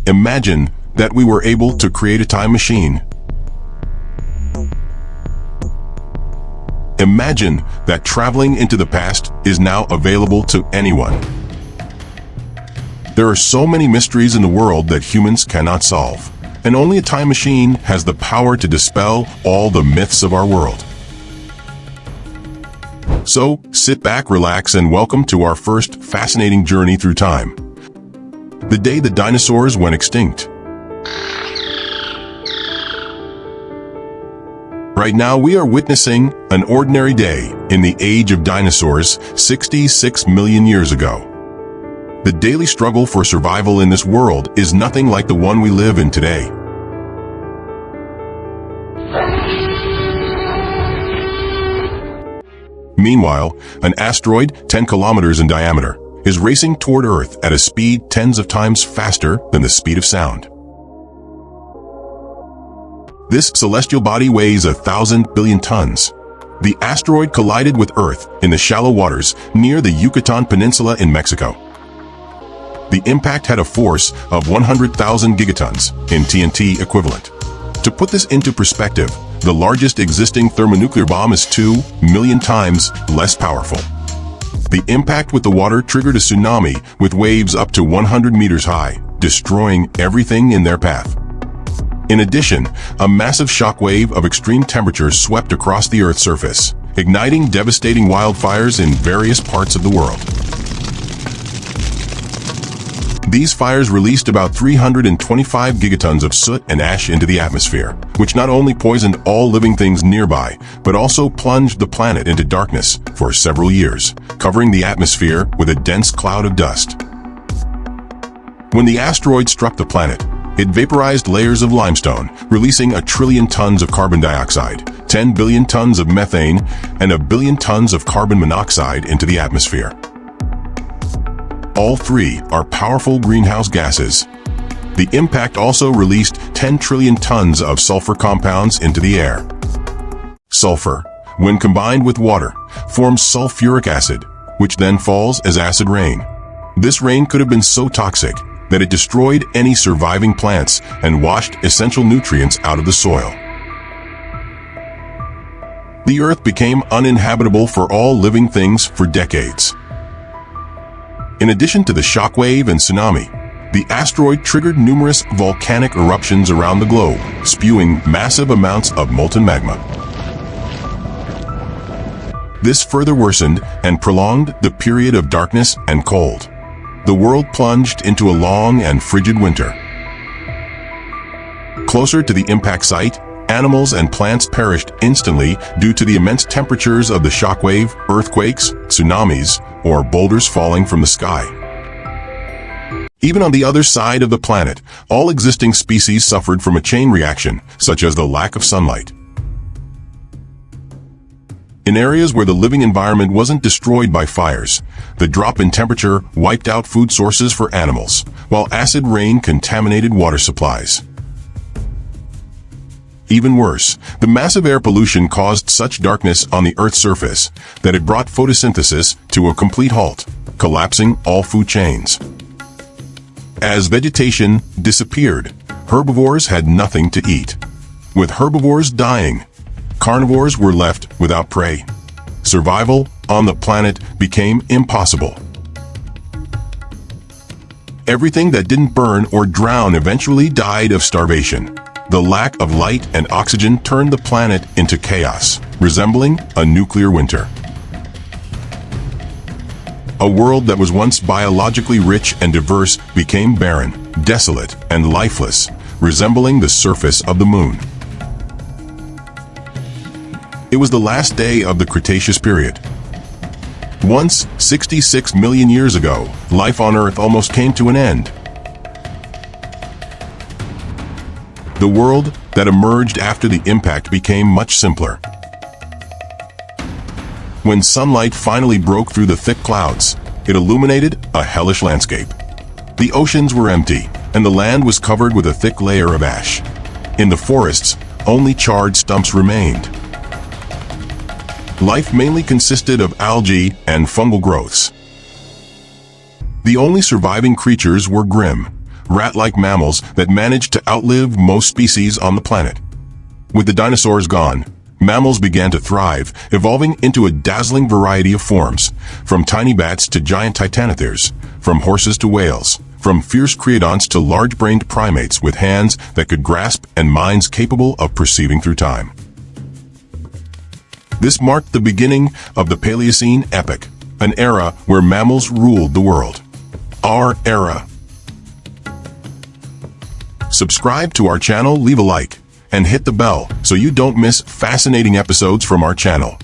Imagine that we were able to create a time machine. Imagine that traveling into the past is now available to anyone. There are so many mysteries in the world that humans cannot solve, and only a time machine has the power to dispel all the myths of our world. So, sit back, relax, and welcome to our first fascinating journey through time. The day the dinosaurs went extinct. Right now, we are witnessing an ordinary day in the age of dinosaurs 66 million years ago. The daily struggle for survival in this world is nothing like the one we live in today. Meanwhile, an asteroid 10 kilometers in diameter is racing toward Earth at a speed tens of times faster than the speed of sound. This celestial body weighs 1,000 billion tons. The asteroid collided with Earth in the shallow waters near the Yucatan Peninsula in Mexico. The impact had a force of 100,000 gigatons in TNT equivalent. To put this into perspective, the largest existing thermonuclear bomb is 2 million times less powerful. The impact with the water triggered a tsunami with waves up to 100 meters high, destroying everything in their path. In addition, a massive shockwave of extreme temperatures swept across the Earth's surface, igniting devastating wildfires in various parts of the world. These fires released about 325 gigatons of soot and ash into the atmosphere, which not only poisoned all living things nearby, but also plunged the planet into darkness for several years, covering the atmosphere with a dense cloud of dust. When the asteroid struck the planet, it vaporized layers of limestone, releasing 1 trillion tons of carbon dioxide, 10 billion tons of methane, and 1 billion tons of carbon monoxide into the atmosphere. All three are powerful greenhouse gases. The impact also released 10 trillion tons of sulfur compounds into the air. Sulfur, when combined with water, forms sulfuric acid, which then falls as acid rain. This rain could have been so toxic that it destroyed any surviving plants and washed essential nutrients out of the soil. The Earth became uninhabitable for all living things for decades. In addition to the shockwave and tsunami, the asteroid triggered numerous volcanic eruptions around the globe, spewing massive amounts of molten magma. This further worsened and prolonged the period of darkness and cold. The world plunged into a long and frigid winter. Closer to the impact site, animals and plants perished instantly due to the immense temperatures of the shockwave, earthquakes, tsunamis, or boulders falling from the sky. Even on the other side of the planet, all existing species suffered from a chain reaction, such as the lack of sunlight. In areas where the living environment wasn't destroyed by fires, the drop in temperature wiped out food sources for animals, while acid rain contaminated water supplies. Even worse, the massive air pollution caused such darkness on the Earth's surface that it brought photosynthesis to a complete halt, collapsing all food chains. As vegetation disappeared, herbivores had nothing to eat. With herbivores dying, carnivores were left without prey. Survival on the planet became impossible. Everything that didn't burn or drown eventually died of starvation. The lack of light and oxygen turned the planet into chaos, resembling a nuclear winter. A world that was once biologically rich and diverse became barren, desolate, and lifeless, resembling the surface of the moon. It was the last day of the Cretaceous period. Once, 66 million years ago, life on Earth almost came to an end. The world that emerged after the impact became much simpler. When sunlight finally broke through the thick clouds, it illuminated a hellish landscape. The oceans were empty, and the land was covered with a thick layer of ash. In the forests, only charred stumps remained. Life mainly consisted of algae and fungal growths. The only surviving creatures were grim, rat-like mammals that managed to outlive most species on the planet. With the dinosaurs gone, mammals began to thrive, evolving into a dazzling variety of forms, from tiny bats to giant titanotheres, from horses to whales, from fierce creodonts to large-brained primates with hands that could grasp and minds capable of perceiving through time. This marked the beginning of the Paleocene epoch, an era where mammals ruled the world. Our era. Subscribe to our channel, leave a like, and hit the bell so you don't miss fascinating episodes from our channel.